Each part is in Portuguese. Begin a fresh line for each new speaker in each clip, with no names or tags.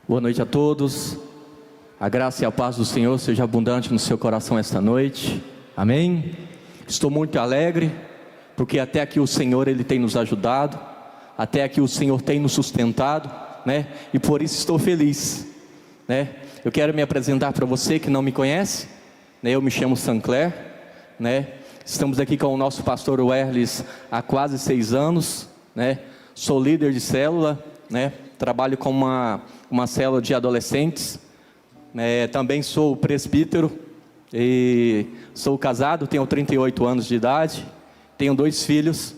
Boa noite a todos. A graça e a paz do Senhor seja abundante no seu coração esta noite. Amém? Estou muito alegre, porque até aqui o Senhor Ele tem nos ajudado, até aqui o Senhor tem nos sustentado, né? E por isso estou feliz, né? Eu quero me apresentar para você que não me conhece, né? Eu me chamo Sancler, né? Estamos aqui com o nosso pastor Werlis há quase 6 anos, né? Sou líder de célula, né? Trabalho com uma célula de adolescentes, também sou presbítero e sou casado, tenho 38 anos de idade, tenho 2 filhos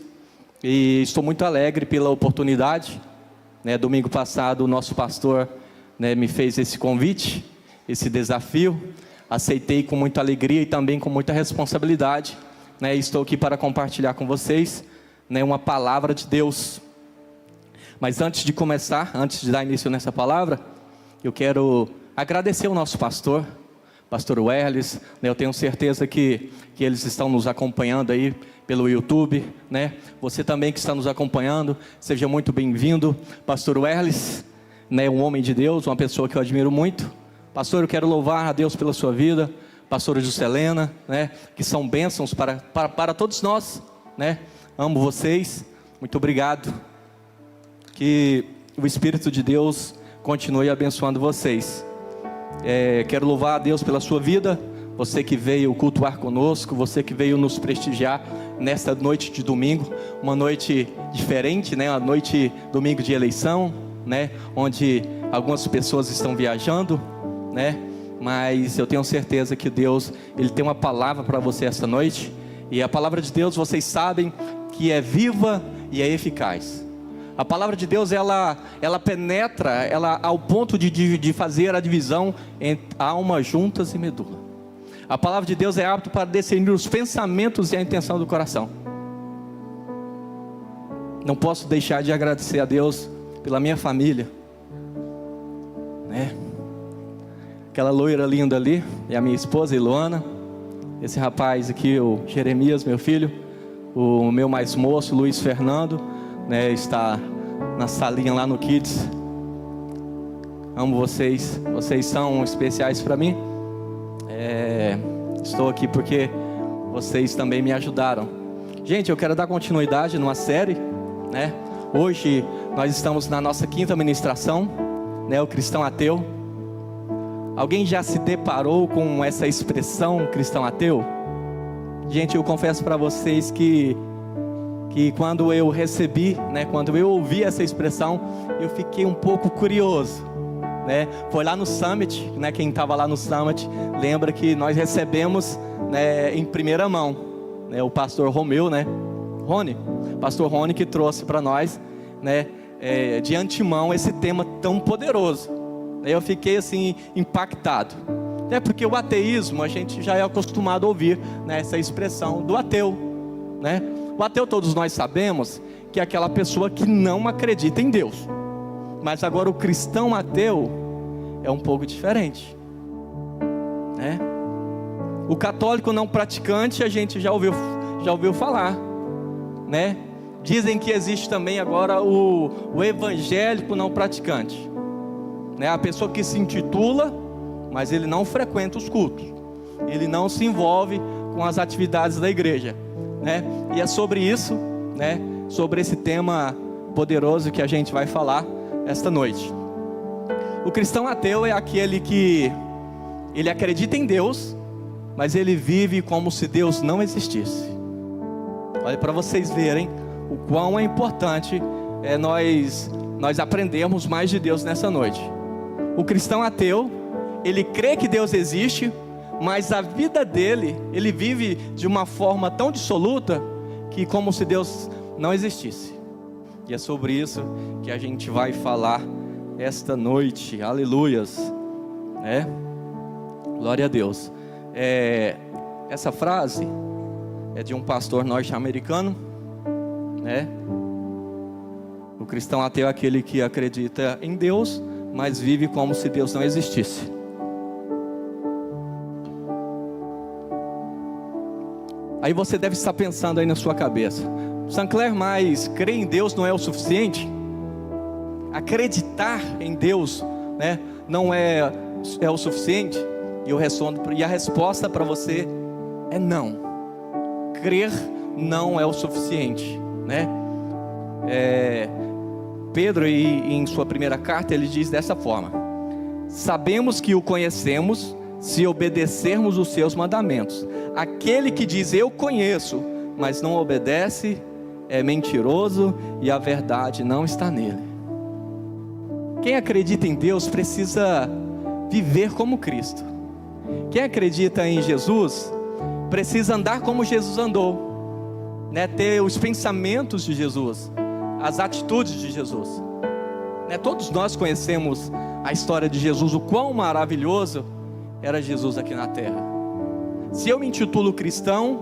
e estou muito alegre pela oportunidade, né? Domingo passado o nosso pastor, né, me fez esse convite, esse desafio, aceitei com muita alegria e também com muita responsabilidade, né? Estou aqui para compartilhar com vocês, né, uma palavra de Deus. Mas antes de começar, antes de dar início nessa palavra, eu quero agradecer ao nosso pastor Werlis, né? Eu tenho certeza que eles estão nos acompanhando aí pelo YouTube, né? Você também que está nos acompanhando, seja muito bem-vindo. Pastor Werlis, né, um homem de Deus, uma pessoa que eu admiro muito. Pastor, eu quero louvar a Deus pela sua vida. Pastora Juscelena, né, que são bênçãos para todos nós, né? Amo vocês, muito obrigado. Que o Espírito de Deus continue abençoando vocês. Quero louvar a Deus pela sua vida, você que veio cultuar conosco, você que veio nos prestigiar nesta noite de domingo, uma noite diferente, né? Uma noite domingo de eleição, né? Onde algumas pessoas estão viajando, né? Mas eu tenho certeza que Deus, Ele tem uma palavra para você esta noite, e a palavra de Deus, vocês sabem que é viva e é eficaz. A palavra de Deus, ela penetra, ao ponto de fazer a divisão entre alma, juntas e medula. A palavra de Deus é apta para discernir os pensamentos e a intenção do coração. Não posso deixar de agradecer a Deus pela minha família, né? Aquela loira linda ali, é a minha esposa, Iluana. Esse rapaz aqui, o Jeremias, meu filho. O meu mais moço, Luiz Fernando, né, está na salinha lá no Kids. Amo vocês, vocês são especiais para mim. Estou aqui porque vocês também me ajudaram. Gente, eu quero dar continuidade numa série, né? Hoje nós estamos na nossa 5ª ministração, né, o cristão ateu. Alguém já se deparou com essa expressão cristão ateu? Gente, eu confesso para vocês que quando eu recebi, né, quando eu ouvi essa expressão, eu fiquei um pouco curioso, né? Foi lá no Summit, né? Quem estava lá no Summit lembra que nós recebemos, né, em primeira mão, né, o pastor Romeu, né? Pastor Rony, que trouxe para nós, né, de antemão esse tema tão poderoso. Eu fiquei assim impactado, porque o ateísmo a gente já é acostumado a ouvir, né, essa expressão do ateu, né? O ateu, todos nós sabemos que é aquela pessoa que não acredita em Deus. Mas agora o cristão ateu é um pouco diferente, né? O católico não praticante a gente já ouviu falar, né? Dizem que existe também agora o evangélico não praticante, né? A pessoa que se intitula, mas ele não frequenta os cultos, ele não se envolve com as atividades da igreja, né? E é sobre isso, né, sobre esse tema poderoso que a gente vai falar esta noite. O cristão ateu é aquele que ele acredita em Deus, mas ele vive como se Deus não existisse. Olha, para vocês verem o quão é importante nós aprendermos mais de Deus nessa noite. O cristão ateu, ele crê que Deus existe, mas a vida dele, ele vive de uma forma tão dissoluta, que como se Deus não existisse. E é sobre isso que a gente vai falar esta noite. Aleluias, né? Glória a Deus. Essa frase é de um pastor norte-americano, né? O cristão ateu é aquele que acredita em Deus, mas vive como se Deus não existisse. Aí você deve estar pensando aí na sua cabeça: Sancler, mas crer em Deus não é o suficiente? Acreditar em Deus né, não é o suficiente, e a resposta para você é não. Crer não é o suficiente, né? Pedro, em sua primeira carta, ele diz dessa forma: sabemos que o conhecemos se obedecermos os seus mandamentos. Aquele que diz eu conheço, mas não obedece, é mentiroso e a verdade não está nele. Quem acredita em Deus precisa viver como Cristo. Quem acredita em Jesus precisa andar como Jesus andou, né? Ter os pensamentos de Jesus, as atitudes de Jesus, né? Todos nós conhecemos a história de Jesus, o quão maravilhoso era Jesus aqui na terra. Se eu me intitulo cristão,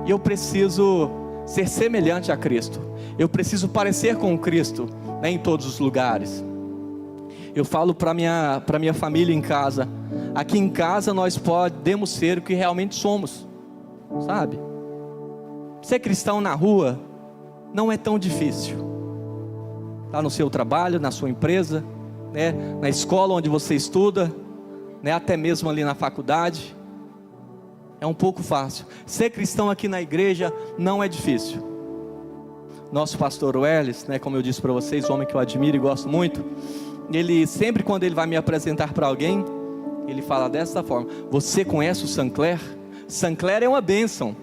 eu preciso ser semelhante a Cristo, eu preciso parecer com Cristo, né, em todos os lugares. Eu falo para minha família em casa: aqui em casa nós podemos ser o que realmente somos, sabe? Ser cristão na rua não é tão difícil. Está no seu trabalho, na sua empresa, né, na escola onde você estuda, né, até mesmo ali na faculdade, é um pouco fácil. Ser cristão aqui na igreja não é difícil. Nosso pastor Welles, né, como eu disse para vocês, um homem que eu admiro e gosto muito, ele sempre, quando ele vai me apresentar para alguém, ele fala dessa forma: você conhece o Sancler? Sancler é uma bênção,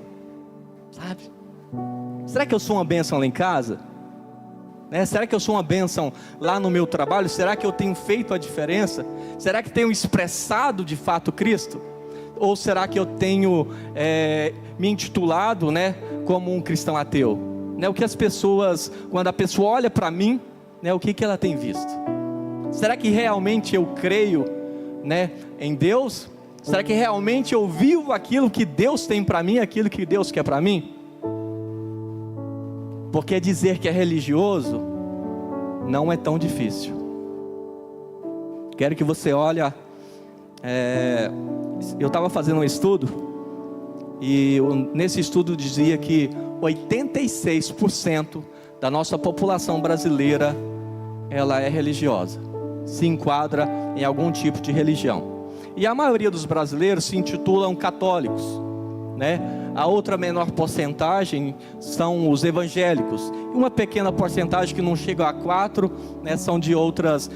sabe? Será que eu sou uma bênção lá em casa? Será que eu sou uma bênção lá no meu trabalho? Será que eu tenho feito a diferença? Será que tenho expressado de fato Cristo? Ou será que eu tenho me intitulado, né, como um cristão ateu? O que as pessoas, quando a pessoa olha para mim, né, o que ela tem visto? Será que realmente eu creio, né, em Deus? Será que realmente eu vivo aquilo que Deus tem para mim, aquilo que Deus quer para mim? Porque dizer que é religioso não é tão difícil. Quero que você olhe. Eu estava fazendo um estudo, e nesse estudo dizia que 86% da nossa população brasileira, ela é religiosa, se enquadra em algum tipo de religião. E a maioria dos brasileiros se intitulam católicos, né? A outra menor porcentagem são os evangélicos, e uma pequena porcentagem que não chega a 4%, né, são de outras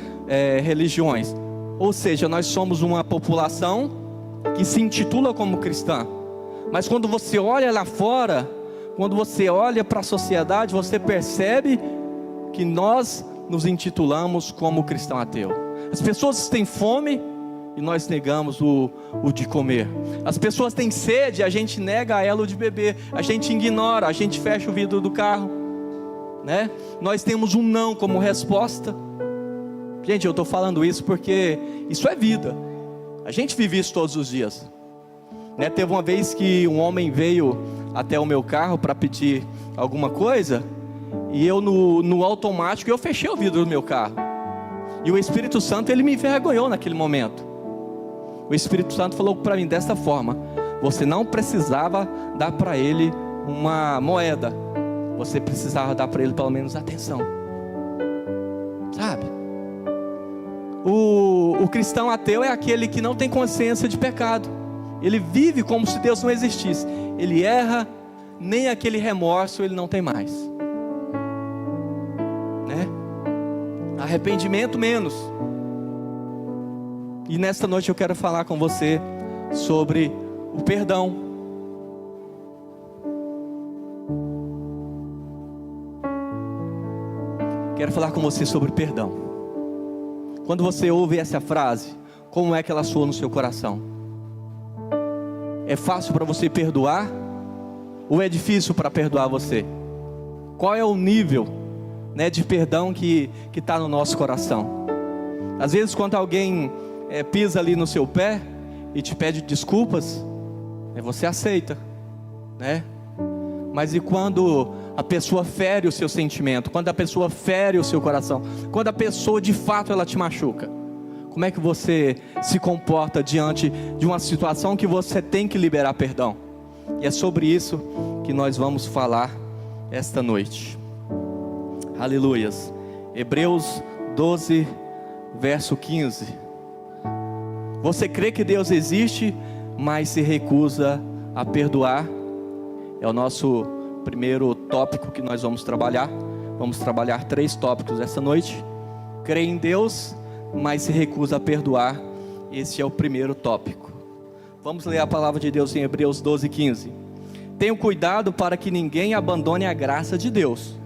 religiões. Ou seja, nós somos uma população que se intitula como cristã, mas quando você olha lá fora, quando você olha para a sociedade, você percebe que nós nos intitulamos como cristão ateu. As pessoas têm fome e nós negamos o de comer. As pessoas têm sede, a gente nega a ela o de beber. A gente ignora, a gente fecha o vidro do carro, né? Nós temos um não como resposta. Gente, eu estou falando isso porque isso é vida. A gente vive isso todos os dias, né? Teve uma vez que um homem veio até o meu carro para pedir alguma coisa, e eu no automático eu fechei o vidro do meu carro, e o Espírito Santo, ele me envergonhou naquele momento. O Espírito Santo falou para mim dessa forma: você não precisava dar para ele uma moeda, você precisava dar para ele pelo menos atenção, sabe? O cristão ateu é aquele que não tem consciência de pecado. Ele vive como se Deus não existisse. Ele erra, nem aquele remorso ele não tem mais, né? Arrependimento menos. E nesta noite eu quero falar com você sobre o perdão. Quero falar com você sobre perdão. Quando você ouve essa frase, como é que ela soa no seu coração? É fácil para você perdoar? Ou é difícil para perdoar você? Qual é o nível, né, de perdão que está no nosso coração? Às vezes quando alguém pisa ali no seu pé e te pede desculpas, você aceita, né? Mas e quando a pessoa fere o seu sentimento, quando a pessoa fere o seu coração, quando a pessoa de fato ela te machuca, como é que você se comporta diante de uma situação que você tem que liberar perdão? E é sobre isso que nós vamos falar esta noite. Aleluias. Hebreus 12, verso 15. Você crê que Deus existe, mas se recusa a perdoar? É o nosso primeiro tópico que nós vamos trabalhar. Vamos trabalhar 3 tópicos essa noite. Crê em Deus, mas se recusa a perdoar. Esse é o primeiro tópico. Vamos ler a palavra de Deus em Hebreus 12:15. Tenham cuidado para que ninguém abandone a graça de Deus.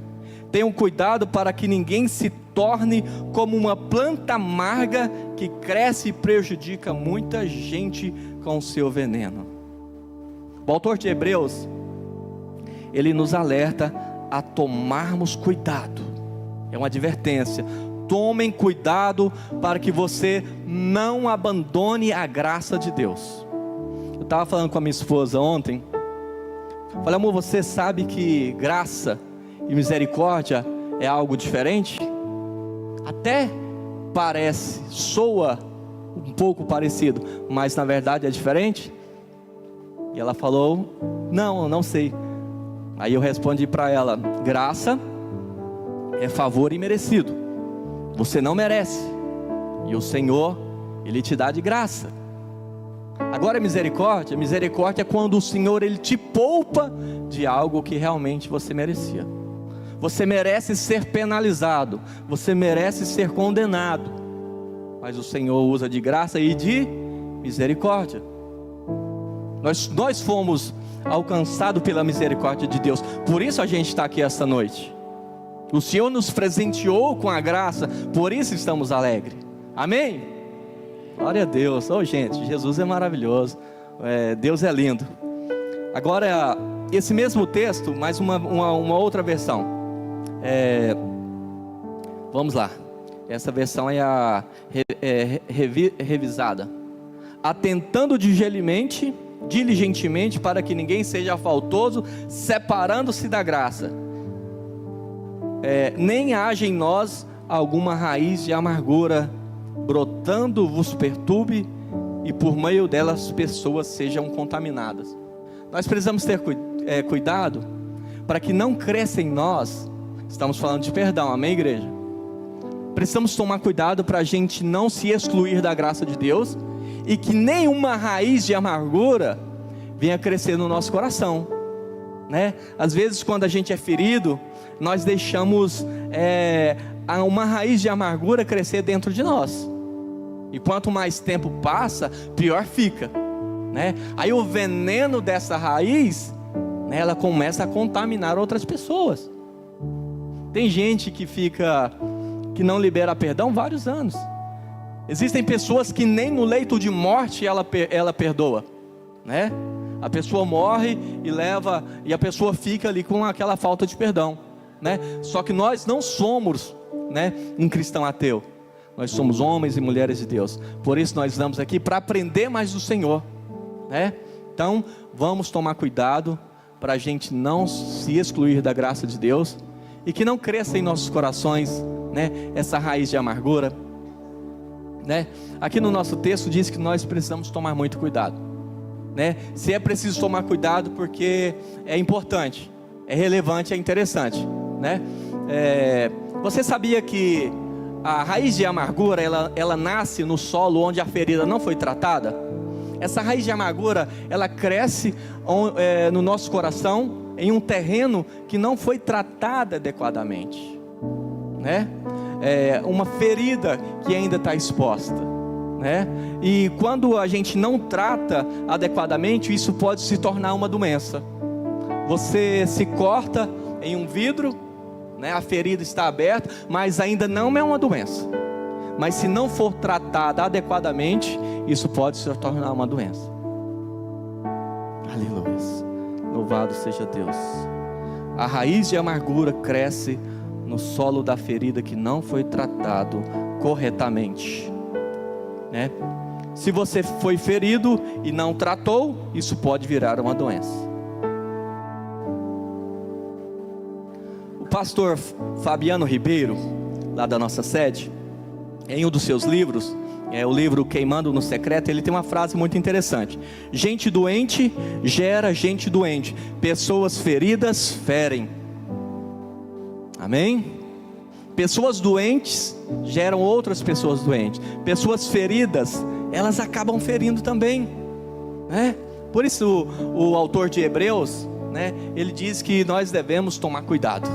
Tenham cuidado para que ninguém se torne como uma planta amarga que cresce e prejudica muita gente com o seu veneno. O autor de Hebreus, ele nos alerta a tomarmos cuidado. É uma advertência. Tomem cuidado para que você não abandone a graça de Deus. Eu estava falando com a minha esposa ontem. Falei, amor, você sabe que graça e misericórdia é algo diferente? Até parece, soa um pouco parecido, mas na verdade é diferente? E ela falou, não sei. Aí eu respondi para ela, graça é favor imerecido. Você não merece, e o Senhor, Ele te dá de graça. Agora misericórdia é quando o Senhor, Ele te poupa de algo que realmente você merecia. Você merece ser penalizado, você merece ser condenado, mas o Senhor usa de graça e de misericórdia. Nós fomos alcançados pela misericórdia de Deus, por isso a gente está aqui esta noite. O Senhor nos presenteou com a graça, por isso estamos alegres. Amém? Glória a Deus. Gente, Jesus é maravilhoso, Deus é lindo. Agora, esse mesmo texto, mais uma outra versão. Vamos lá. Essa versão é a revisada. Atentando diligentemente para que ninguém seja faltoso, separando-se da graça. Nem haja em nós alguma raiz de amargura, brotando vos perturbe, e por meio delas pessoas sejam contaminadas. Nós precisamos ter cuidado para que não cresça em nós. Estamos falando de perdão, amém, igreja? Precisamos tomar cuidado para a gente não se excluir da graça de Deus, e que nenhuma raiz de amargura venha crescer no nosso coração, né? Às vezes quando a gente é ferido, nós deixamos uma raiz de amargura crescer dentro de nós, e quanto mais tempo passa, pior fica, né? Aí o veneno dessa raiz, né, ela começa a contaminar outras pessoas. Tem gente que não libera perdão vários anos. Existem pessoas que nem no leito de morte ela perdoa, né? A pessoa morre e a pessoa fica ali com aquela falta de perdão, né? Só que nós não somos, né, um cristão ateu. Nós somos homens e mulheres de Deus. Por isso nós estamos aqui para aprender mais do Senhor, né? Então vamos tomar cuidado para a gente não se excluir da graça de Deus, e que não cresça em nossos corações, né, essa raiz de amargura, né? Aqui no nosso texto diz que nós precisamos tomar muito cuidado, né? Se é preciso tomar cuidado porque é importante, é relevante, é interessante, né? Você sabia que a raiz de amargura ela nasce no solo onde a ferida não foi tratada? Essa raiz de amargura ela cresce no nosso coração, em um terreno que não foi tratada adequadamente, né? Uma ferida que ainda está exposta, né? E quando a gente não trata adequadamente, isso pode se tornar uma doença. Você se corta em um vidro, né? A ferida está aberta, mas ainda não é uma doença. Mas se não for tratada adequadamente, isso pode se tornar uma doença. Aleluia. Louvado seja Deus. A raiz de amargura cresce no solo da ferida que não foi tratado corretamente, né? Se você foi ferido e não tratou, isso pode virar uma doença. O pastor Fabiano Ribeiro, lá da nossa sede, em um dos seus livros, o livro Queimando no Secreto, ele tem uma frase muito interessante: gente doente gera gente doente, pessoas feridas ferem. Amém? Pessoas doentes geram outras pessoas doentes. Pessoas feridas, elas acabam ferindo também, né? Por isso o autor de Hebreus, né, ele diz que nós devemos tomar cuidado.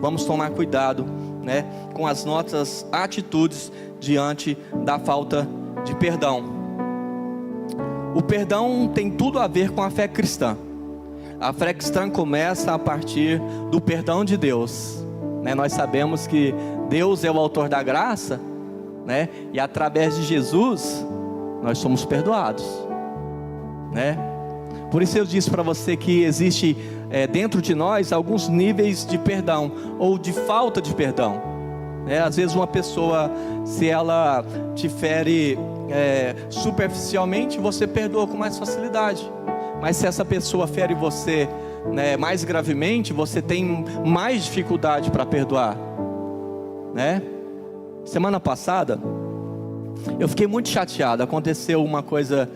Vamos tomar cuidado, né, com as nossas atitudes diante da falta de perdão. O perdão tem tudo a ver com a fé cristã. A fé cristã começa a partir do perdão de Deus, né? Nós sabemos que Deus é o autor da graça, né? E através de Jesus nós somos perdoados, né? Por isso eu disse para você que existe dentro de nós alguns níveis de perdão ou de falta de perdão, né? Às vezes uma pessoa, se ela te fere superficialmente, você perdoa com mais facilidade. Mas se essa pessoa fere você, né, mais gravemente, você tem mais dificuldade para perdoar, né? Semana passada eu fiquei muito chateado. Aconteceu uma coisa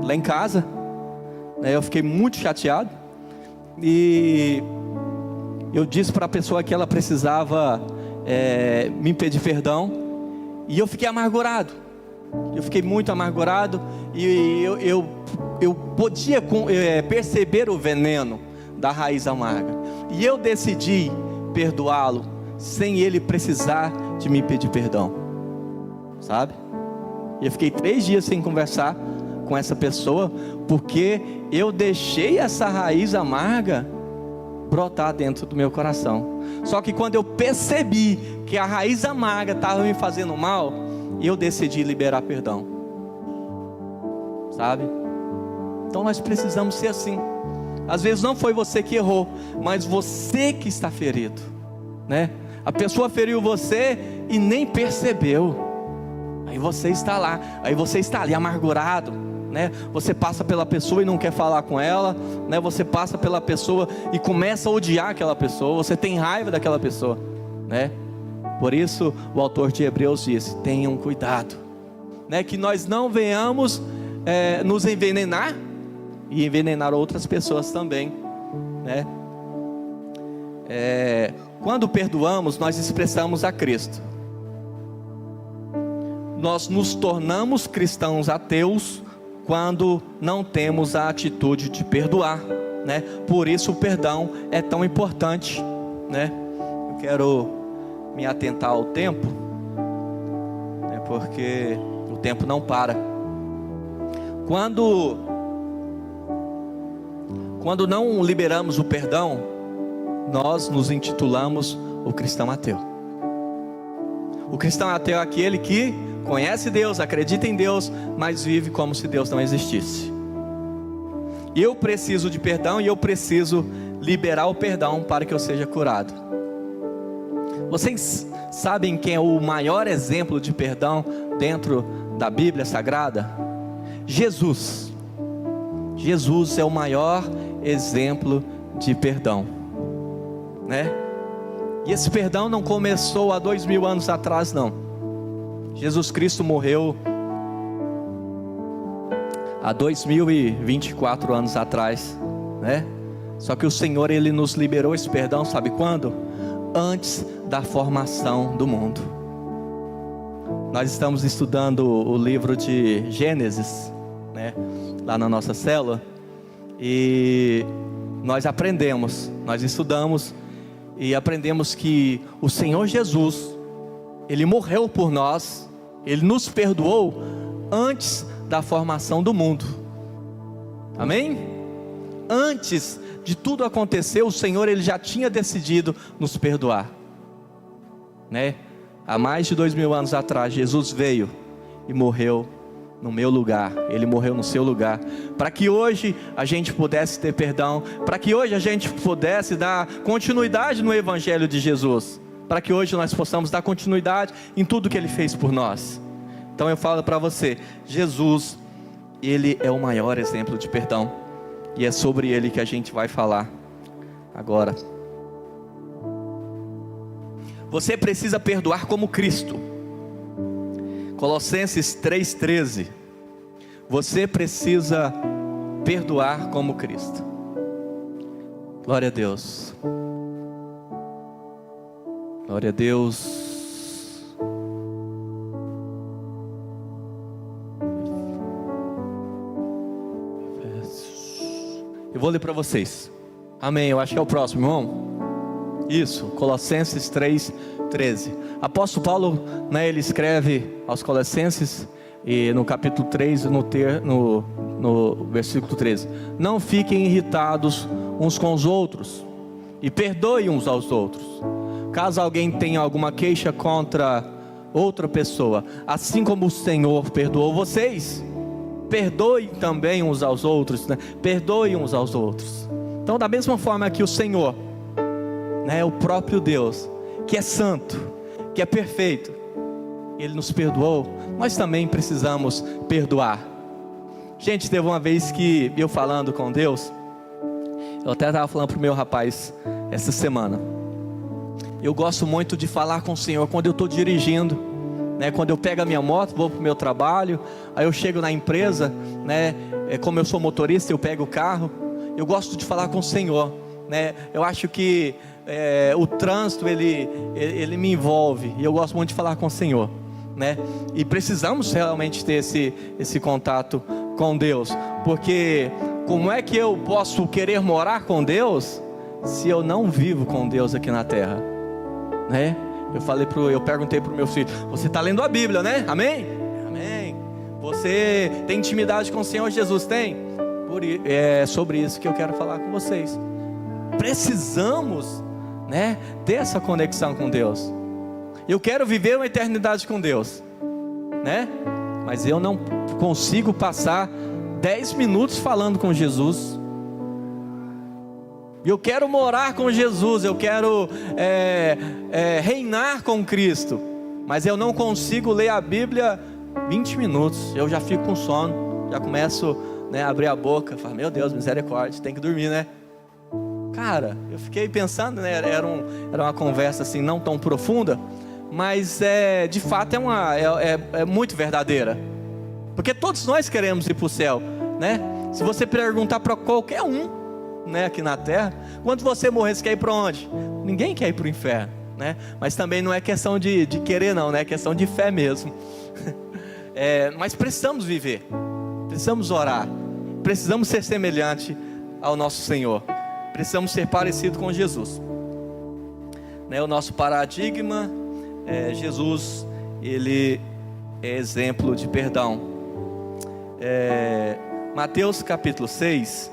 lá em casa, né? Eu fiquei muito chateado e eu disse para a pessoa que ela precisava me pedir perdão, e eu fiquei amargurado. Eu fiquei muito amargurado e eu podia perceber o veneno da raiz amarga, e eu decidi perdoá-lo sem ele precisar de me pedir perdão, sabe? E eu fiquei 3 dias sem conversar com essa pessoa, porque eu deixei essa raiz amarga brotar dentro do meu coração. Só que quando eu percebi que a raiz amarga estava me fazendo mal, eu decidi liberar perdão, sabe? Então nós precisamos ser assim. Às vezes não foi você que errou, mas você que está ferido, né? A pessoa feriu você e nem percebeu. Aí você está lá, aí você está ali amargurado, né? Você passa pela pessoa e não quer falar com ela, né? Você passa pela pessoa e começa a odiar aquela pessoa, você tem raiva daquela pessoa, né? Por isso o autor de Hebreus disse: tenham cuidado, né? Que nós não venhamos nos envenenar e envenenar outras pessoas também, né? Quando perdoamos, nós expressamos a Cristo. Nós nos tornamos cristãos ateus quando não temos a atitude de perdoar, né? Por isso o perdão é tão importante, né? Eu quero me atentar ao tempo, né? Porque o tempo não para. Quando não liberamos o perdão, nós nos intitulamos o cristão ateu. O cristão ateu é aquele que conhece Deus, acredita em Deus, mas vive como se Deus não existisse. Eu preciso de perdão e eu preciso liberar o perdão para que eu seja curado. Vocês sabem quem é o maior exemplo de perdão dentro da Bíblia Sagrada? Jesus. Jesus é o maior exemplo de perdão, né? E esse perdão não começou há 2000 anos atrás, não. Jesus Cristo morreu há 2024 anos atrás, né? Só que o Senhor, Ele nos liberou esse perdão, sabe quando? Antes da formação do mundo. Nós estamos estudando o livro de Gênesis, né? Lá na nossa célula. E nós estudamos e aprendemos que o Senhor Jesus, Ele morreu por nós, Ele nos perdoou antes da formação do mundo. Amém? Antes de tudo acontecer, o Senhor, Ele já tinha decidido nos perdoar, né? Há mais de 2000 anos atrás, Jesus veio e morreu no meu lugar, Ele morreu no seu lugar, para que hoje a gente pudesse ter perdão, para que hoje a gente pudesse dar continuidade no Evangelho de Jesus, para que hoje nós possamos dar continuidade em tudo que Ele fez por nós. Então eu falo para você, Jesus, Ele é o maior exemplo de perdão, e é sobre Ele que a gente vai falar agora. Você precisa perdoar como Cristo. Colossenses 3,13. Você precisa perdoar como Cristo. Glória a Deus. Glória a Deus. Eu vou ler para vocês. Amém. Eu acho que é o próximo, irmão. Isso, Colossenses 3:13. Apóstolo Paulo, né, ele escreve aos Colossenses, e no capítulo 3, no versículo 13: não fiquem irritados uns com os outros, e perdoem uns aos outros, caso alguém tenha alguma queixa contra outra pessoa. Assim como o Senhor perdoou vocês, perdoem também uns aos outros, né? Perdoem uns aos outros. Então, da mesma forma que o Senhor, né, o próprio Deus, que é santo, que é perfeito, Ele nos perdoou, nós também precisamos perdoar. Gente, teve uma vez que eu falando com Deus, eu até estava falando para o meu rapaz essa semana, eu gosto muito de falar com o Senhor quando eu estou dirigindo, né? Quando eu pego a minha moto, vou para o meu trabalho, aí eu chego na empresa, né? Como eu sou motorista, eu pego o carro, eu gosto de falar com o Senhor, né? Eu acho que o trânsito ele me envolve, e eu gosto muito de falar com o Senhor, né? E precisamos realmente ter esse contato com Deus, porque como é que eu posso querer morar com Deus se eu não vivo com Deus aqui na terra, né? Eu perguntei para o meu filho: você está lendo a Bíblia, né? Amém? Amém. Você tem intimidade com o Senhor Jesus? Tem? É sobre isso que eu quero falar com vocês. Precisamos, né, ter essa conexão com Deus. Eu quero viver uma eternidade com Deus, né? Mas eu não consigo passar 10 minutos falando com Jesus. Eu quero morar com Jesus, eu quero reinar com Cristo, mas eu não consigo ler a Bíblia 20 minutos, eu já fico com sono, já começo, né, a abrir a boca, falo: meu Deus, misericórdia, tem que dormir, né? Cara, eu fiquei pensando, né, era uma conversa assim, não tão profunda, mas de fato é muito verdadeira, porque todos nós queremos ir para o céu, né? Se você perguntar para qualquer um, né, aqui na terra, quando você morrer, você quer ir para onde? Ninguém quer ir para o inferno, né? Mas também não é questão de querer não, né? É questão de fé mesmo. Mas precisamos viver, precisamos orar, precisamos ser semelhante ao nosso Senhor, precisamos ser parecidos com Jesus, né? O nosso paradigma Jesus, Ele é exemplo de perdão. Mateus capítulo 6,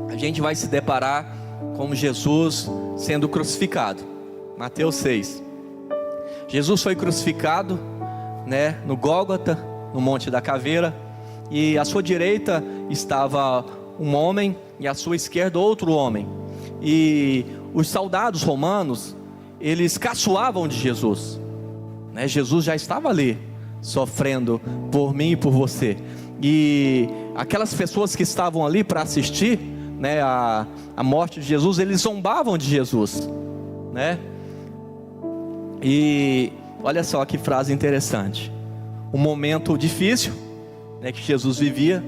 a gente vai se deparar com Jesus sendo crucificado. Mateus 6. Jesus foi crucificado, né, no Gólgota, no Monte da Caveira, e à sua direita estava um homem e à sua esquerda outro homem. E os soldados romanos, eles caçoavam de Jesus, né? Jesus já estava ali sofrendo por mim e por você. E aquelas pessoas que estavam ali para assistir, né, a morte de Jesus, eles zombavam de Jesus, né? E olha só que frase interessante. Um momento difícil, né, que Jesus vivia,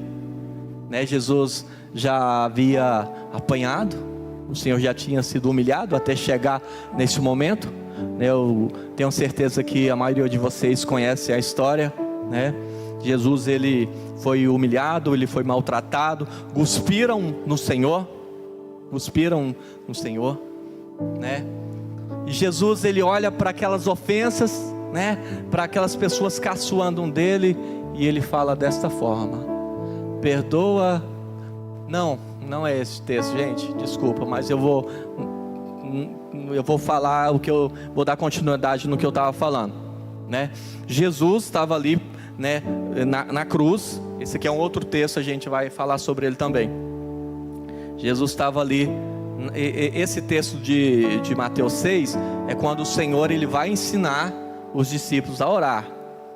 né? Jesus já havia apanhado, o Senhor já tinha sido humilhado até chegar nesse momento, né? Eu tenho certeza que a maioria de vocês conhece a história, né? Jesus, ele foi humilhado, ele foi maltratado, cuspiram no Senhor, né? E Jesus, ele olha para aquelas ofensas, né, para aquelas pessoas caçoando dele, e ele fala desta forma: perdoa. Não é esse texto, gente, desculpa, mas eu vou falar o que eu vou dar continuidade no que eu estava falando, né? Jesus estava ali, né, na cruz. Esse aqui é um outro texto, a gente vai falar sobre ele também. Jesus estava ali. Esse texto de Mateus 6 é quando o Senhor, ele vai ensinar os discípulos a orar,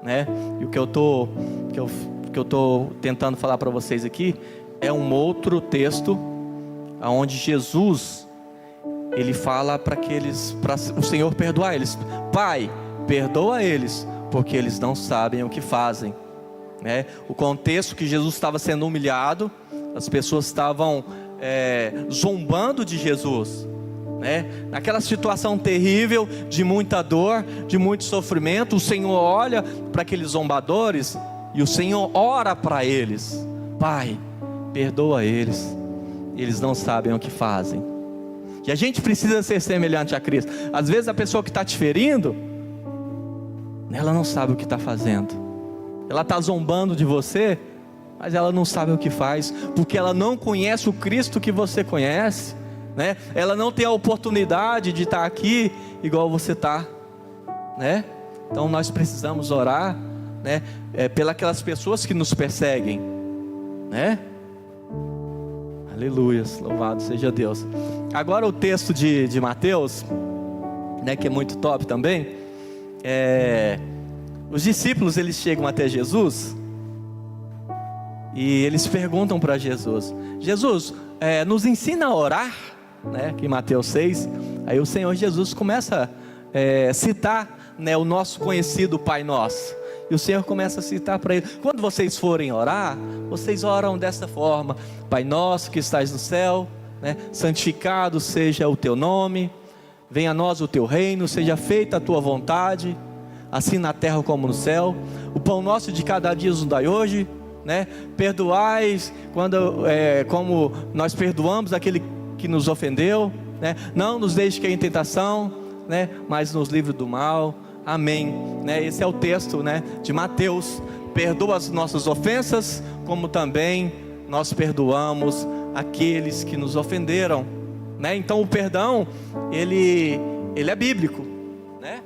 né? E o que eu tô tentando falar para vocês aqui é um outro texto onde Jesus, ele fala para o Senhor perdoar eles. Pai, perdoa eles, porque eles não sabem o que fazem, né? O contexto que Jesus estava sendo humilhado, as pessoas estavam zombando de Jesus, né? Naquela situação terrível, de muita dor, de muito sofrimento, o Senhor olha para aqueles zombadores e o Senhor ora para eles: Pai, perdoa eles, eles não sabem o que fazem. E a gente precisa ser semelhante a Cristo. Às vezes a pessoa que está te ferindo, ela não sabe o que está fazendo, ela está zombando de você, mas ela não sabe o que faz, porque ela não conhece o Cristo que você conhece, né? Ela não tem a oportunidade de estar aqui igual você está, né? Então nós precisamos orar, né? Pelas pessoas que nos perseguem, né? Aleluias, louvado seja Deus. Agora o texto de Mateus, né, que é muito top também. Os discípulos, eles chegam até Jesus e eles perguntam para Jesus: Jesus, nos ensina a orar, né, que em Mateus 6, aí o Senhor Jesus começa a citar, né, o nosso conhecido Pai Nosso. E o Senhor começa a citar para ele: quando vocês forem orar, vocês oram dessa forma: Pai nosso que estás no céu, né, santificado seja o teu nome, venha a nós o teu reino, seja feita a tua vontade, assim na terra como no céu. O pão nosso de cada dia nos dai hoje, né? Perdoais como nós perdoamos aquele que nos ofendeu, né? Não nos deixe cair em tentação, né, mas nos livre do mal. Amém, né? Esse é o texto, né, de Mateus. Perdoa as nossas ofensas, como também nós perdoamos aqueles que nos ofenderam, né? Então o perdão, ele é bíblico, né?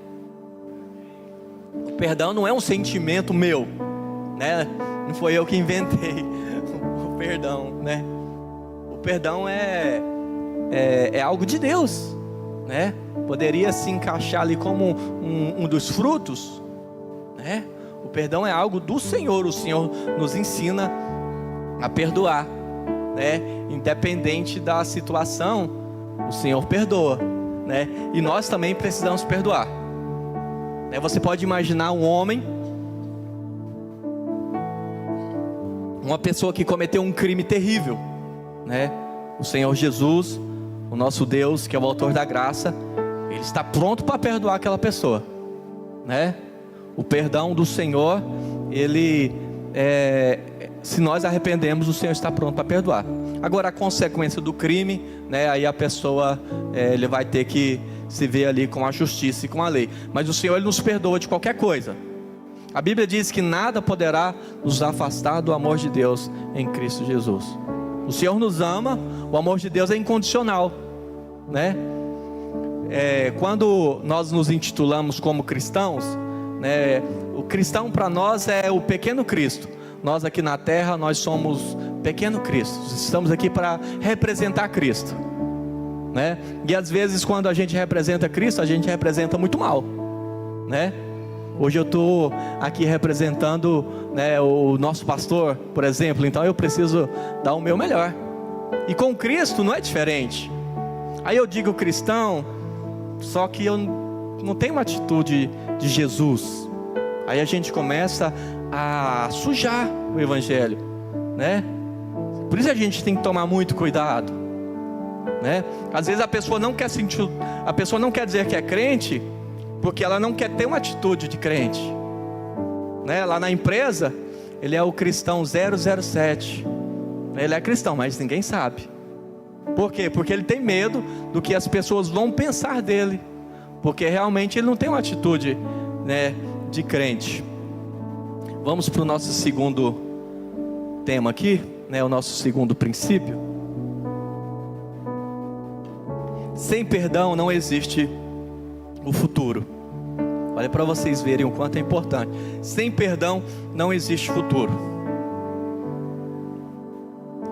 O perdão não é um sentimento meu, né? Não foi eu que inventei o perdão, né? O perdão é algo de Deus, né? Poderia se encaixar ali como um dos frutos, né? O perdão é algo do Senhor. O Senhor nos ensina a perdoar, né? Independente da situação, o Senhor perdoa, né? E nós também precisamos perdoar, né? Você pode imaginar um homem, uma pessoa que cometeu um crime terrível, né? O Senhor Jesus, o nosso Deus, que é o autor da graça, Ele está pronto para perdoar aquela pessoa, né? O perdão do Senhor, se nós arrependemos, o Senhor está pronto para perdoar. Agora a consequência do crime, né? Aí a pessoa, ele vai ter que se ver ali com a justiça e com a lei. Mas o Senhor, Ele nos perdoa de qualquer coisa. A Bíblia diz que nada poderá nos afastar do amor de Deus em Cristo Jesus. O Senhor nos ama, o amor de Deus é incondicional, né? Quando nós nos intitulamos como cristãos, né, o cristão para nós é o pequeno Cristo. Nós aqui na terra, nós somos pequeno Cristo. Estamos aqui para representar Cristo, né? E às vezes quando a gente representa Cristo, a gente representa muito mal, né? Hoje eu estou aqui representando, né, o nosso pastor, por exemplo. Então eu preciso dar o meu melhor. E com Cristo não é diferente. Aí eu digo cristão, só que eu não tenho uma atitude de Jesus. Aí a gente começa a sujar o Evangelho, né? Por isso a gente tem que tomar muito cuidado, né? Às vezes a pessoa não quer dizer que é crente, porque ela não quer ter uma atitude de crente, né? Lá na empresa, ele é o cristão 007. Ele é cristão, mas ninguém sabe. Por quê? Porque ele tem medo do que as pessoas vão pensar dele, porque realmente ele não tem uma atitude, né, de crente. Vamos para o nosso segundo tema aqui, né, o nosso segundo princípio. Sem perdão não existe o futuro. Olha para vocês verem o quanto é importante. Sem perdão não existe futuro.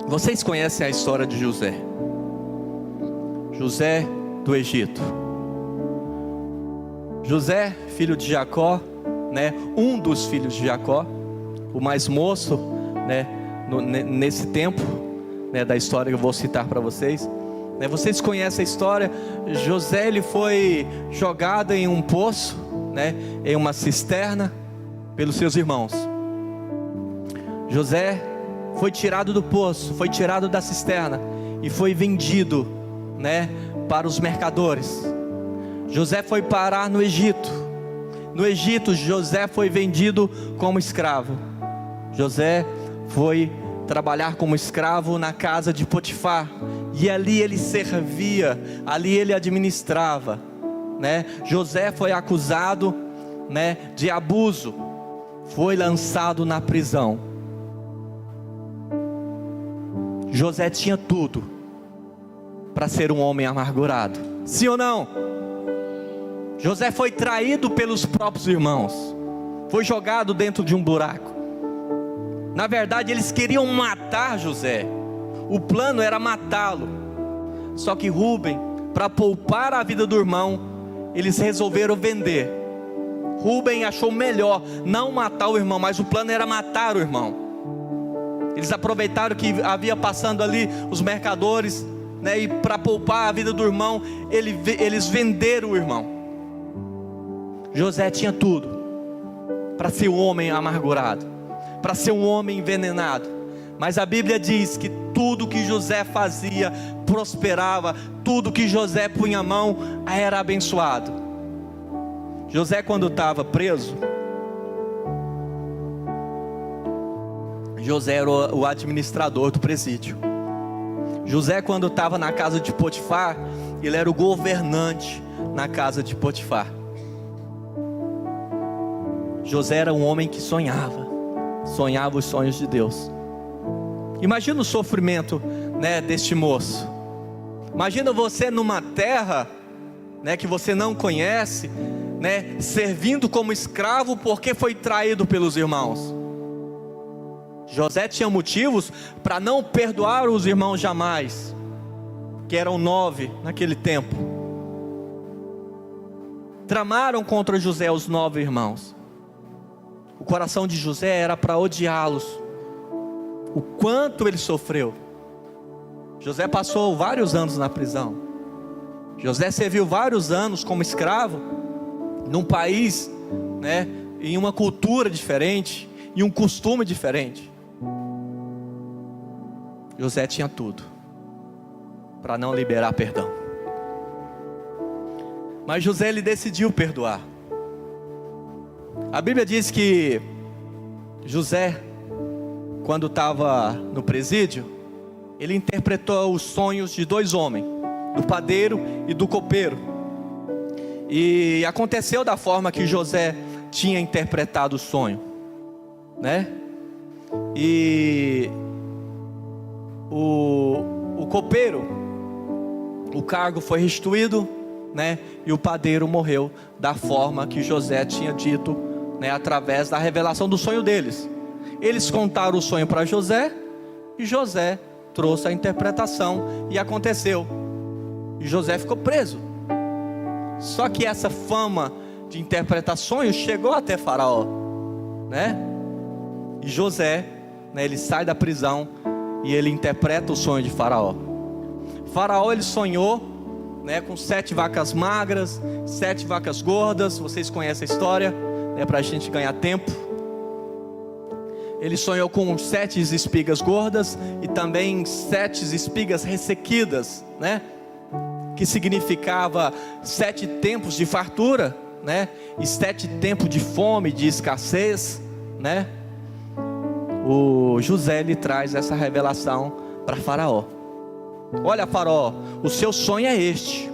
Vocês conhecem a história de José do Egito. José, filho de Jacó, né? Um dos filhos de Jacó, o mais moço, né? Nesse tempo, né, da história que eu vou citar para vocês, né? Vocês conhecem a história. José, ele foi jogado em um poço, né? Em uma cisterna pelos seus irmãos. José foi tirado do poço, foi tirado da cisterna e foi vendido né, para os mercadores. José foi parar no Egito. No Egito, José foi vendido como escravo. José foi trabalhar como escravo na casa de Potifar. E ali ele servia, ali ele administrava, né? José foi acusado, né, de abuso. Foi lançado na prisão. José tinha tudo para ser um homem amargurado. Sim ou não? José foi traído pelos próprios irmãos. Foi jogado dentro de um buraco. Na verdade, eles queriam matar José. O plano era matá-lo. Só que Rúben, para poupar a vida do irmão, eles resolveram vender. Rúben achou melhor não matar o irmão, mas o plano era matar o irmão. Eles aproveitaram que havia passando ali os mercadores, né, e para poupar a vida do irmão, eles venderam o irmão. José tinha tudo para ser um homem amargurado, para ser um homem envenenado. Mas a Bíblia diz que tudo que José fazia prosperava, tudo que José punha a mão era abençoado. José, quando estava preso, José era o administrador do presídio. José, quando estava na casa de Potifar, ele era o governante na casa de Potifar. José era um homem que sonhava os sonhos de Deus. Imagina o sofrimento, né, deste moço. Imagina você numa terra, né, que você não conhece, né, servindo como escravo porque foi traído pelos irmãos. José tinha motivos para não perdoar os irmãos jamais, que eram 9 naquele tempo. Tramaram contra José os 9 irmãos. O coração de José era para odiá-los. O quanto ele sofreu. José passou vários anos na prisão. José serviu vários anos como escravo, num país, né, em uma cultura diferente, em um costume diferente. José tinha tudo para não liberar perdão. Mas José, ele decidiu perdoar. A Bíblia diz que José, quando estava no presídio, ele interpretou os sonhos de 2 homens, do padeiro e do copeiro. E aconteceu da forma que José tinha interpretado o sonho, né? E o copeiro, o cargo foi restituído, né? E o padeiro morreu da forma que José tinha dito, né? Através da revelação do sonho deles. Eles contaram o sonho para José, e José trouxe a interpretação, e aconteceu. E José ficou preso. Só que essa fama de interpretar sonhos chegou até Faraó, né? E José, né, ele sai da prisão e ele interpreta o sonho de Faraó. Faraó, ele sonhou, né, com 7 vacas magras, 7 vacas gordas. Vocês conhecem a história, né, para a gente ganhar tempo. Ele sonhou com 7 espigas gordas e também 7 espigas ressequidas, né? Que significava 7 tempos de fartura, né? E 7 tempos de fome, de escassez, né? O José, ele traz essa revelação para Faraó. Olha, Faraó, o seu sonho é este,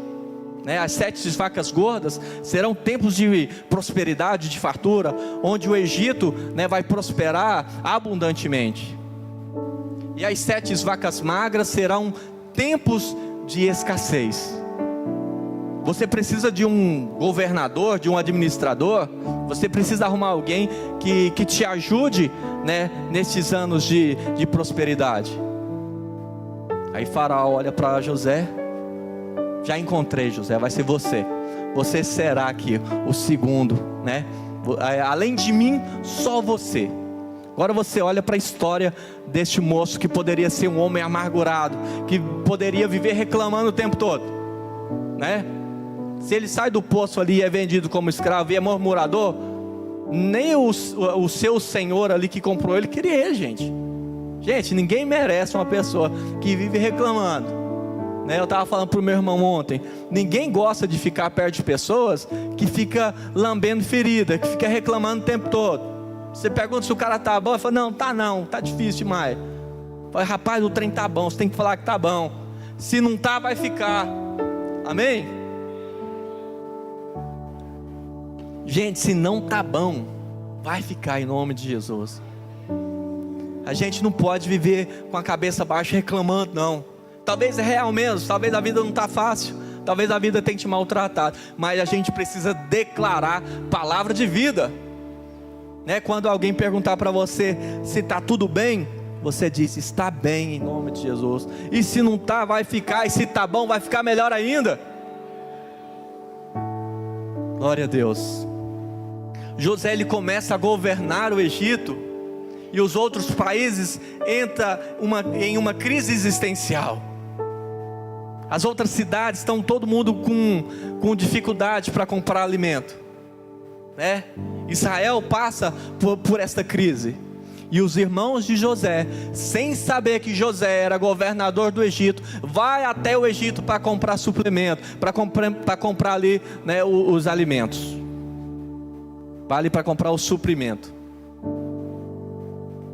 né? As 7 vacas gordas serão tempos de prosperidade, de fartura, onde o Egito, né, vai prosperar abundantemente. E as 7 vacas magras serão tempos de escassez. Você precisa de um governador, de um administrador. Você precisa arrumar alguém que te ajude, né, nesses anos de prosperidade. Aí Faraó olha para José: já encontrei, José, vai ser você. Você será aqui o segundo, né? Além de mim, só você. Agora você olha para a história deste moço que poderia ser um homem amargurado, que poderia viver reclamando o tempo todo, né? Se ele sai do poço ali e é vendido como escravo e é murmurador, nem o seu senhor ali que comprou ele queria ele, gente. Gente, ninguém merece uma pessoa que vive reclamando, né? Eu estava falando para o meu irmão ontem, ninguém gosta de ficar perto de pessoas que fica lambendo ferida, que fica reclamando o tempo todo. Você pergunta se o cara tá bom, ele fala, não, tá difícil demais. Fala, rapaz, o trem tá bom, você tem que falar que tá bom. Se não tá, vai ficar. Amém? Gente, se não tá bom, vai ficar em nome de Jesus. A gente não pode viver com a cabeça baixa reclamando, não. Talvez é real mesmo, talvez a vida não está fácil, talvez a vida tenha te maltratado, mas a gente precisa declarar palavra de vida, né? Quando alguém perguntar para você se está tudo bem, você diz, está bem em nome de Jesus. E se não está, vai ficar, e se está bom, vai ficar melhor ainda. Glória a Deus. José, ele começa a governar o Egito, e os outros países entram em uma crise existencial. As outras cidades estão todo mundo com dificuldade para comprar alimento, né? Israel passa por esta crise, e os irmãos de José, sem saber que José era governador do Egito, vai até o Egito para comprar suplemento, para comprar ali, né, os alimentos, vale para comprar o suprimento.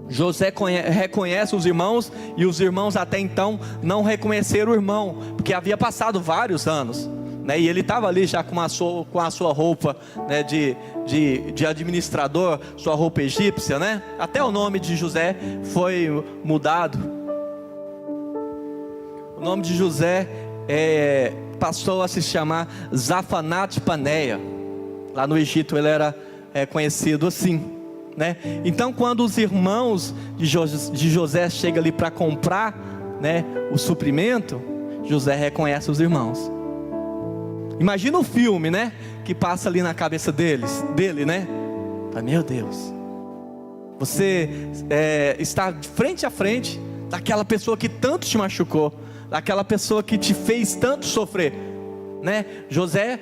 José reconhece os irmãos, e os irmãos até então não reconheceram o irmão, porque havia passado vários anos, né? E ele estava ali já com a sua roupa, né, de administrador, sua roupa egípcia, né? Até o nome de José foi mudado. O nome de José passou a se chamar Zafanat Paneia. Lá no Egito ele era conhecido assim, né? Então, quando os irmãos de José chegam ali para comprar, né, o suprimento, José reconhece os irmãos. Imagina o filme, né, que passa ali na cabeça dele, né? Meu Deus, você está de frente a frente daquela pessoa que tanto te machucou, daquela pessoa que te fez tanto sofrer, né? José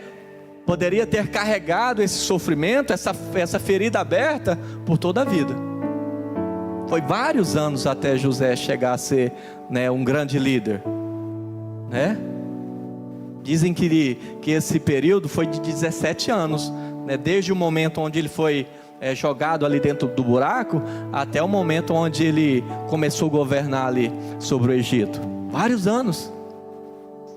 poderia ter carregado esse sofrimento, essa ferida aberta por toda a vida. Foi vários anos até José chegar a ser, né, um grande líder, né? Dizem que esse período foi de 17 anos, né? Desde o momento onde ele foi jogado ali dentro do buraco, até o momento onde ele começou a governar ali sobre o Egito. Vários anos,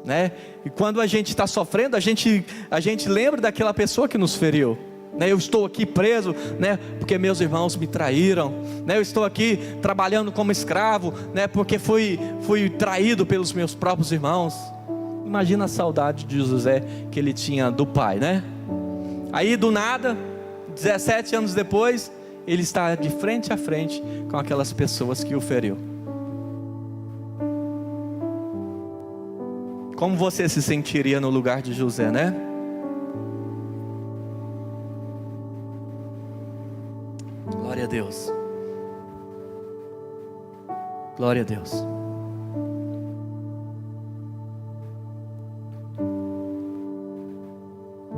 né? E quando a gente está sofrendo, a gente lembra daquela pessoa que nos feriu, né? Eu estou aqui preso, né, porque meus irmãos me traíram, né? Eu estou aqui trabalhando como escravo, né, porque fui traído pelos meus próprios irmãos. Imagina a saudade de José que ele tinha do pai, né? Aí do nada, 17 anos depois, ele está de frente a frente com aquelas pessoas que o feriu. Como você se sentiria no lugar de José, né? Glória a Deus. Glória a Deus.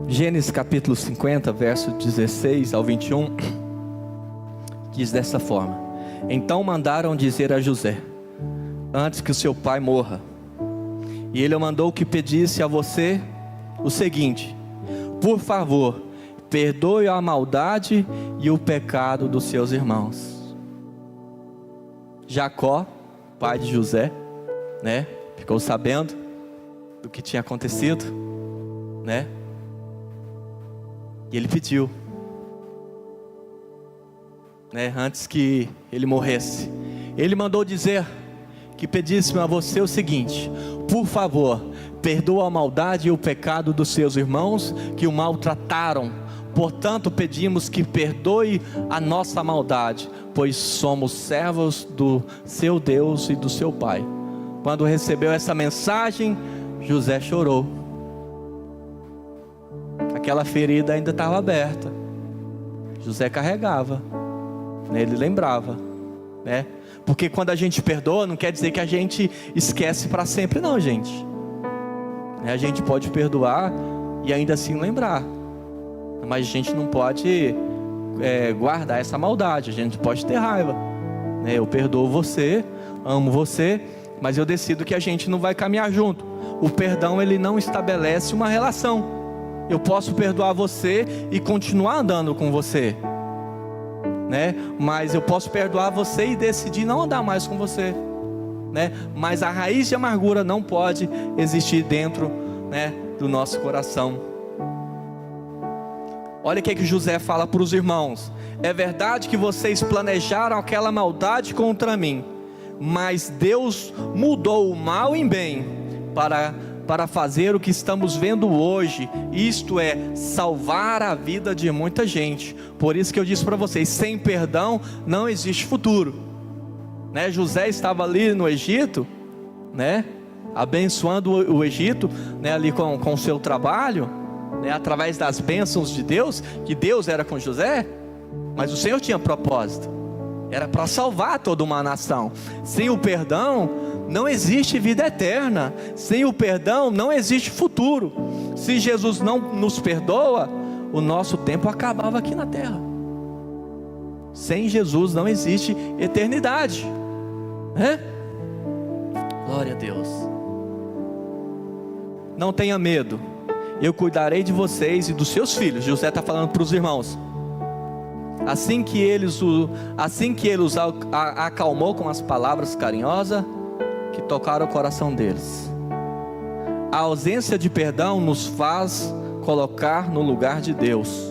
Gênesis capítulo 50, verso 16 ao 21, diz dessa forma: Então mandaram dizer a José, antes que o seu pai morra, e ele mandou que pedisse a você o seguinte: por favor, perdoe a maldade e o pecado dos seus irmãos. Jacó, pai de José, né, ficou sabendo do que tinha acontecido, né? E ele pediu, né, antes que ele morresse, ele mandou dizer que pedisse a você o seguinte: por favor, perdoa a maldade e o pecado dos seus irmãos que o maltrataram. Portanto, pedimos que perdoe a nossa maldade, pois somos servos do seu Deus e do seu Pai. Quando recebeu essa mensagem, José chorou. Aquela ferida ainda estava aberta. José carregava, né? Ele lembrava, né? Porque quando a gente perdoa, não quer dizer que a gente esquece para sempre, não, gente. A gente pode perdoar e ainda assim lembrar, mas a gente não pode guardar essa maldade. A gente pode ter raiva, né? Eu perdoo você, amo você, mas eu decido que a gente não vai caminhar junto. O perdão, ele não estabelece uma relação. Eu posso perdoar você e continuar andando com você, né? Mas eu posso perdoar você e decidir não andar mais com você, né? Mas a raiz de amargura não pode existir dentro, né, do nosso coração. Olha o que José fala para os irmãos: é verdade que vocês planejaram aquela maldade contra mim, mas Deus mudou o mal em bem para fazer o que estamos vendo hoje, isto é, salvar a vida de muita gente. Por isso que eu disse para vocês, sem perdão não existe futuro, né? José estava ali no Egito, né, abençoando o Egito, né, ali com o seu trabalho, né, através das bênçãos de Deus, que Deus era com José, mas o Senhor tinha propósito, era para salvar toda uma nação. Sem o perdão não existe vida eterna, sem o perdão não existe futuro. Se Jesus não nos perdoa, o nosso tempo acabava aqui na terra. Sem Jesus não existe eternidade, né? Glória a Deus. Não tenha medo, eu cuidarei de vocês e dos seus filhos. José está falando para os irmãos. Assim que ele os acalmou com as palavras carinhosas que tocaram o coração deles. A ausência de perdão nos faz colocar no lugar de Deus.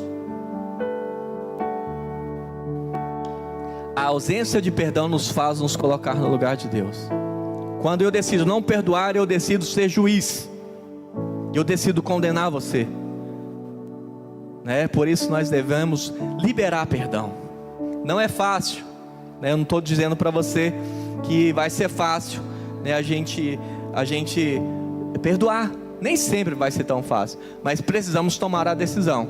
A ausência de perdão nos faz nos colocar no lugar de Deus. Quando eu decido não perdoar, eu decido ser juiz. Eu decido condenar você, né? Por isso nós devemos liberar perdão. Não é fácil, né? Eu não estou dizendo para você que vai ser fácil, né? A gente perdoar. Nem sempre vai ser tão fácil, mas precisamos tomar a decisão,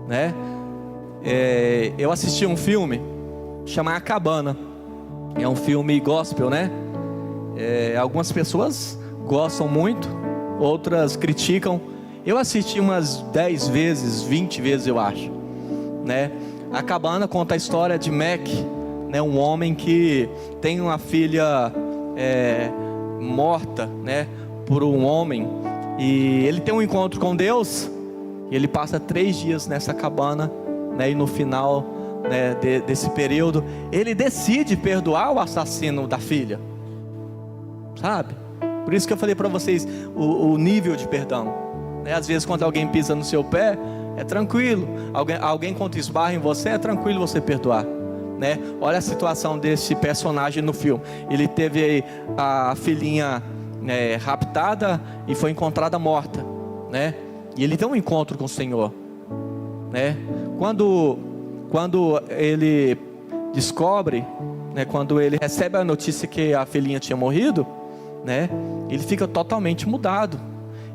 né? Eu assisti um filme chamado A Cabana. É um filme gospel, né? Algumas pessoas gostam muito, outras criticam. Eu assisti umas 10 vezes, 20 vezes eu acho, né? A Cabana conta a história de Mac, né? Um homem que tem uma filha morta, né, por um homem. E ele tem um encontro com Deus. E ele passa 3 dias nessa cabana, né? E no final, né, desse período, ele decide perdoar o assassino da filha, sabe? Por isso que eu falei para vocês o nível de perdão, né? Às vezes quando alguém pisa no seu pé, é tranquilo. Alguém quando esbarra em você, é tranquilo você perdoar, né? Olha a situação desse personagem no filme. Ele teve a filhinha raptada e foi encontrada morta, né? E ele tem um encontro com o Senhor, né? Quando ele descobre, né, quando ele recebe a notícia que a filhinha tinha morrido, né, ele fica totalmente mudado.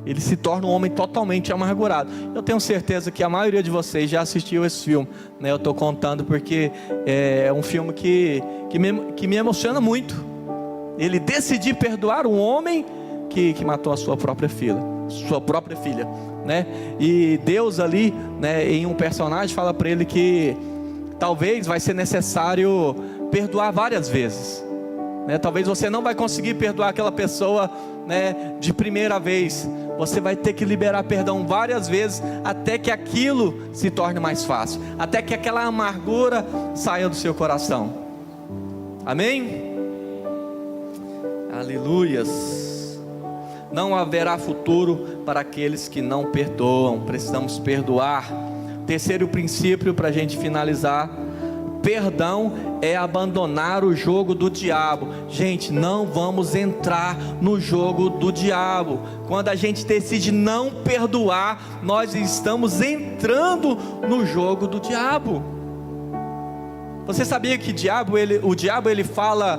Ele se torna um homem totalmente amargurado. Eu tenho certeza que a maioria de vocês já assistiu esse filme, né? Eu estou contando porque é um filme que me emociona muito. Ele decidiu perdoar um homem que matou a sua própria filha, né? E Deus ali, né, em um personagem fala para ele que talvez vai ser necessário perdoar várias vezes, né? Talvez você não vai conseguir perdoar aquela pessoa, né, de primeira vez. Você vai ter que liberar perdão várias vezes, até que aquilo se torne mais fácil, até que aquela amargura saia do seu coração. Amém? Aleluias. Não haverá futuro para aqueles que não perdoam. Precisamos perdoar. Terceiro princípio para a gente finalizar: perdão é abandonar o jogo do diabo. Gente, não vamos entrar no jogo do diabo. Quando a gente decide não perdoar, nós estamos entrando no jogo do diabo. Você sabia que o diabo ele fala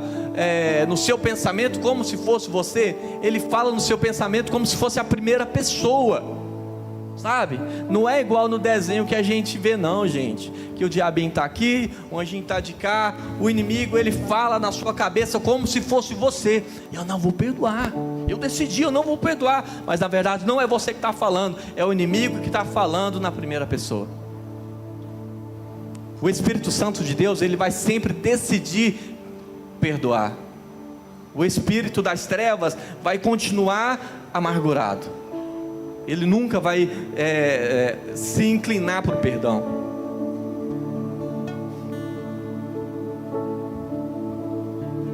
no seu pensamento como se fosse você? Ele fala no seu pensamento como se fosse a primeira pessoa, sabe? Não é igual no desenho que a gente vê não, gente, que o diabinho está aqui, o anjinho está de cá. O inimigo, ele fala na sua cabeça como se fosse você. Eu não vou perdoar, eu decidi, eu não vou perdoar. Mas na verdade não é você que está falando, é o inimigo que está falando na primeira pessoa. O Espírito Santo de Deus, ele vai sempre decidir perdoar. o espírito das trevas vai continuar amargurado. Ele nunca vai se inclinar para o perdão.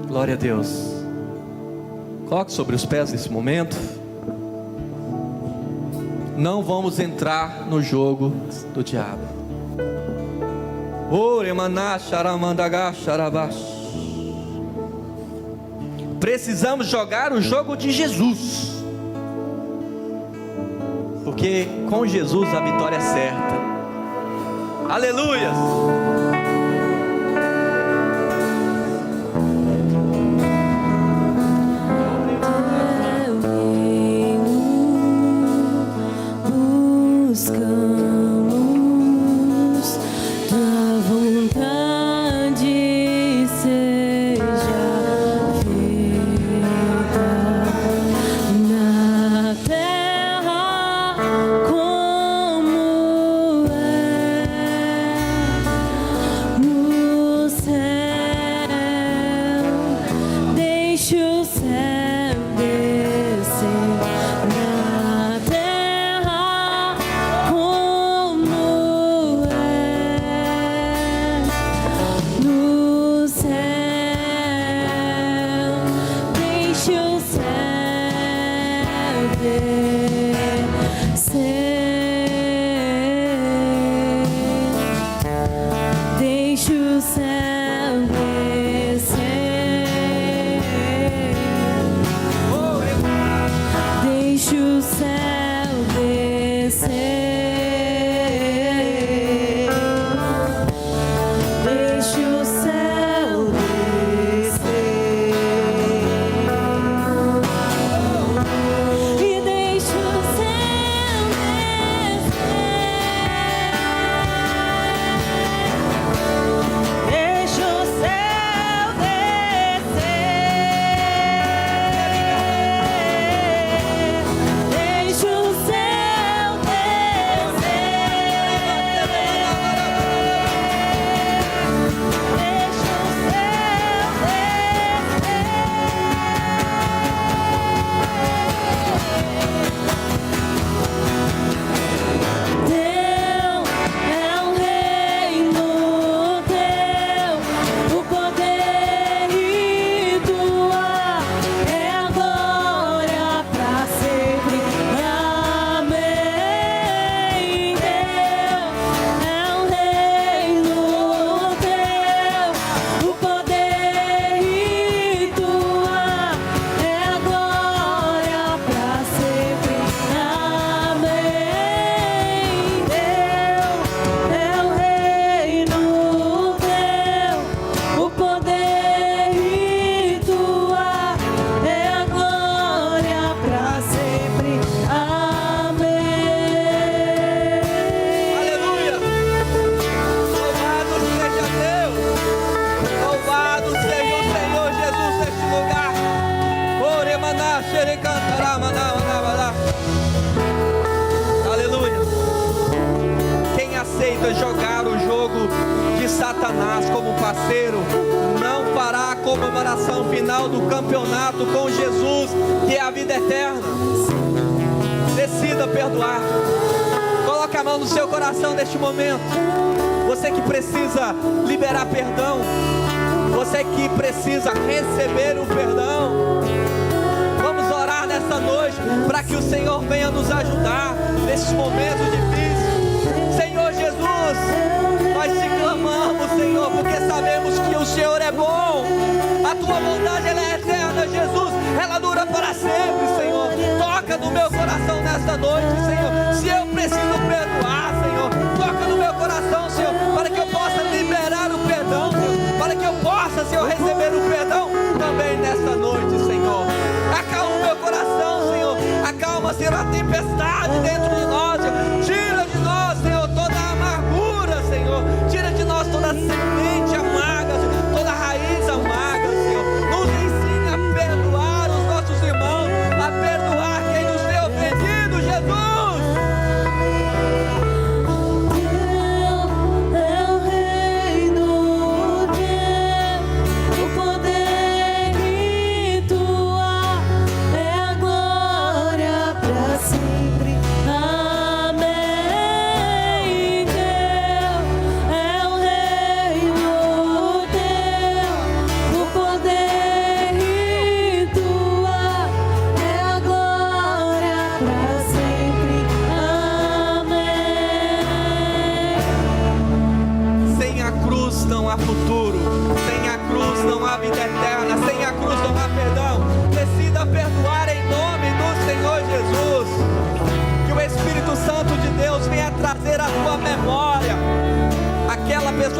Glória a Deus. Coloque sobre os pés nesse momento. Não vamos entrar no jogo do diabo. Precisamos jogar o jogo de Jesus, porque com Jesus a vitória é certa. Aleluia. Aleluia. Quem aceita jogar o jogo de Satanás como parceiro, não fará a comemoração final do campeonato com Jesus, que é a vida eterna. Decida perdoar. Coloque a mão no seu coração neste momento. Você que precisa liberar perdão, você que precisa receber o perdão, vamos orar nessa noite para que o Senhor venha nos ajudar nesses momentos difíceis. Senhor Jesus, nós te clamamos, Senhor, porque sabemos que o Senhor é bom. A tua bondade, ela é eterna, Jesus, ela dura para sempre, Senhor. Toca no meu coração nesta noite, Senhor. Se eu preciso perdoar, Senhor, toca no meu coração, Senhor, para que eu possa liberar o perdão, Senhor, para que eu possa, Senhor, receber o perdão também nesta noite, Senhor. Acalma o meu coração, Senhor. Acalma, Senhor, a tempestade dentro de nós, Senhor. Tira de nós, Senhor, toda a amargura, Senhor. Tira de nós toda a semente amarga, Senhor, toda a raiz amarga, Senhor. Nos ensine a perdoar os nossos irmãos, a perdoar quem nos tem ofendido, Jesus.
O poder e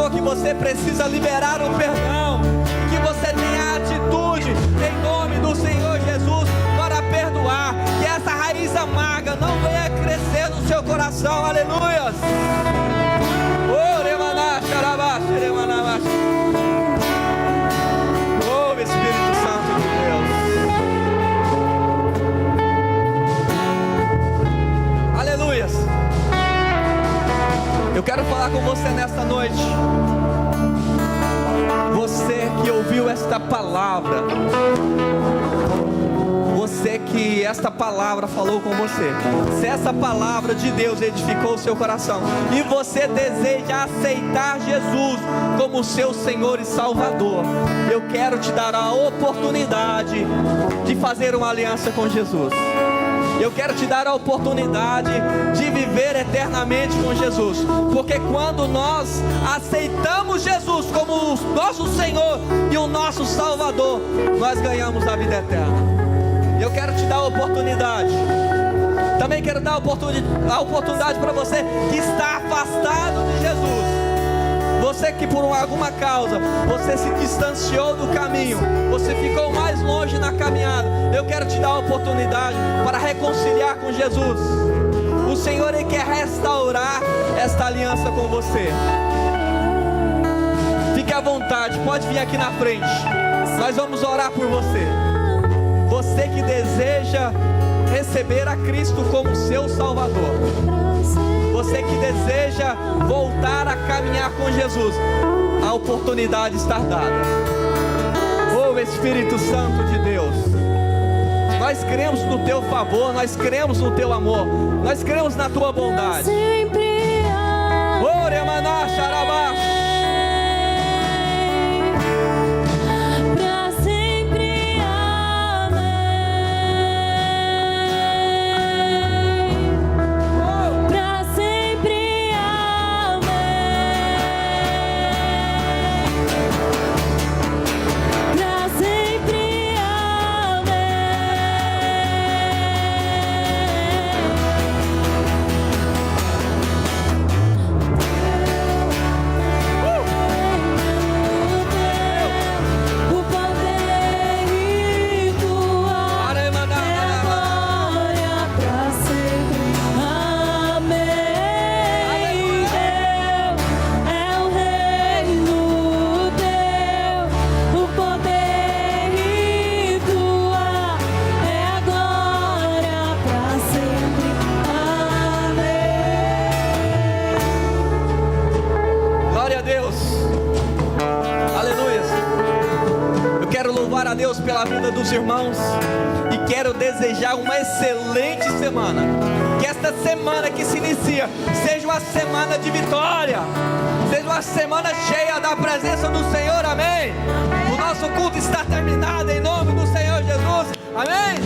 achou que você precisa liberar o perdão, que você tenha a atitude em nome do Senhor Jesus para perdoar, que essa raiz amarga não venha crescer no seu coração. Aleluias. Oh, Espírito Santo de Deus. Aleluias. Eu quero falar com você nesta noite. Você que ouviu esta palavra, você que esta palavra falou com você, se essa palavra de Deus edificou o seu coração e você deseja aceitar Jesus como seu Senhor e Salvador, eu quero te dar a oportunidade de fazer uma aliança com Jesus. Eu quero te dar a oportunidade de viver eternamente com Jesus, porque quando nós aceitamos Jesus como o nosso Senhor e o nosso Salvador, nós ganhamos a vida eterna. Eu quero te dar a oportunidade. Também quero dar a oportunidade para você que está afastado de Jesus. Você que por alguma causa, você se distanciou do caminho, você ficou mais longe na caminhada. Eu quero te dar a oportunidade para reconciliar com Jesus. O Senhor, Ele quer restaurar esta aliança com você. Fique à vontade, pode vir aqui na frente. Nós vamos orar por você. Você que deseja receber a Cristo como seu Salvador, você que deseja voltar a caminhar com Jesus, a oportunidade está dada. Oh, Espírito Santo de Deus, nós cremos no teu favor, nós cremos no teu amor, nós cremos na tua bondade. Oh, Remaná, Xarabá. Deus pela vida dos irmãos e quero desejar uma excelente semana. Que esta semana que se inicia seja uma semana de vitória, seja uma semana cheia da presença do Senhor. Amém. O nosso culto está terminado em nome do Senhor Jesus. Amém.